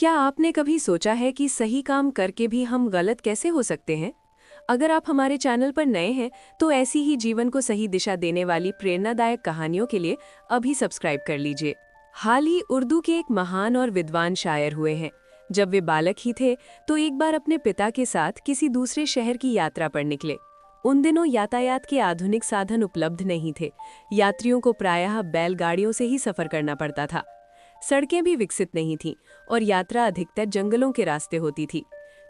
क्या आपने कभी सोचा है कि सही काम करके भी हम गलत कैसे हो सकते हैं? अगर आप हमारे चैनल पर नए हैं तो ऐसी ही जीवन को सही दिशा देने वाली प्रेरणादायक कहानियों के लिए अभी सब्सक्राइब कर लीजिए। हाल ही उर्दू के एक महान और विद्वान शायर हुए हैं। जब वे बालक ही थे तो एक बार अपने पिता के साथ किसी दूसरे शहर की यात्रा पर निकले। उन दिनों यातायात के आधुनिक साधन उपलब्ध नहीं थे। यात्रियों को प्रायः बैलगाड़ियों से ही सफर करना पड़ता था। सड़कें भी विकसित नहीं थीं और यात्रा अधिकतर जंगलों के रास्ते होती थी।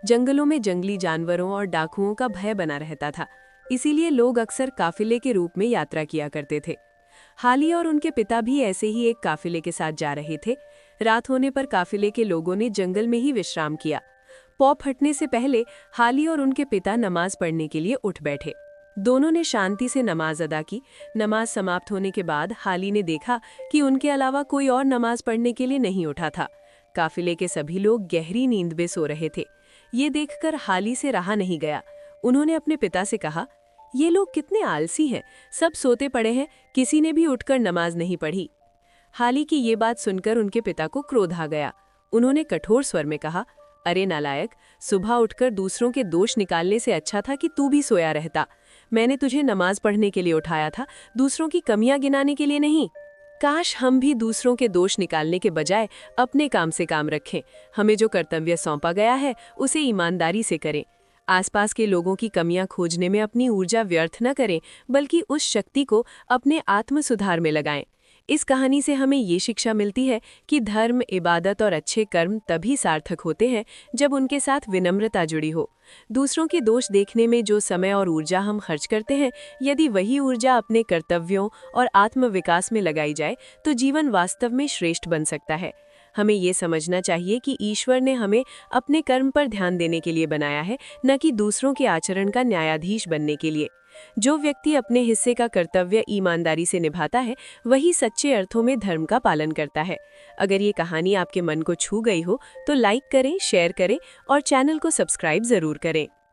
जंगलों में जंगली जानवरों और डाकुओं का भय बना रहता था, इसीलिए लोग अक्सर काफिले के रूप में यात्रा किया करते थे। हाली और उनके पिता भी ऐसे ही एक काफिले के साथ जा रहे थे। रात होने पर काफिले के लोगों ने जंगल में ही विश्राम किया। पौ फटने से पहले हाली और उनके पिता नमाज पढ़ने के लिए उठ बैठे। दोनों ने शांति से नमाज अदा की। नमाज समाप्त होने के बाद हाली ने देखा कि उनके अलावा कोई और नमाज पढ़ने के लिए नहीं उठा था। काफिले के सभी लोग गहरी नींद में सो रहे थे। ये देखकर हाली से रहा नहीं गया। उन्होंने अपने पिता से कहा, ये लोग कितने आलसी हैं, सब सोते पड़े हैं, किसी ने भी उठकर नमाज नहीं पढ़ी। हाली की ये बात सुनकर उनके पिता को क्रोध आ गया। उन्होंने कठोर स्वर में कहा, अरे नालायक, सुबह उठकर दूसरों के दोष निकालने से अच्छा था कि तू भी सोया रहता। मैंने तुझे नमाज पढ़ने के लिए उठाया था, दूसरों की कमियां गिनाने के लिए नहीं। काश हम भी दूसरों के दोष निकालने के बजाय अपने काम से काम रखें। हमें जो कर्तव्य सौंपा गया है उसे ईमानदारी से करें। आसपास के लोगों की कमियां खोजने में अपनी ऊर्जा व्यर्थ न करें, बल्कि उस शक्ति को अपने आत्म सुधार में लगाएं। इस कहानी से हमें ये शिक्षा मिलती है कि धर्म, इबादत और अच्छे कर्म तभी सार्थक होते हैं जब उनके साथ विनम्रता जुड़ी हो। दूसरों के दोष देखने में जो समय और ऊर्जा हम खर्च करते हैं, यदि वही ऊर्जा अपने कर्तव्यों और आत्म विकास में लगाई जाए तो जीवन वास्तव में श्रेष्ठ बन सकता है। हमें ये समझना चाहिए कि ईश्वर ने हमें अपने कर्म पर ध्यान देने के लिए बनाया है, न कि दूसरों के आचरण का न्यायाधीश बनने के लिए। जो व्यक्ति अपने हिस्से का कर्तव्य ईमानदारी से निभाता है, वही सच्चे अर्थों में धर्म का पालन करता है। अगर ये कहानी आपके मन को छू गई हो तो लाइक करें, शेयर करें और चैनल को सब्सक्राइब जरूर करें।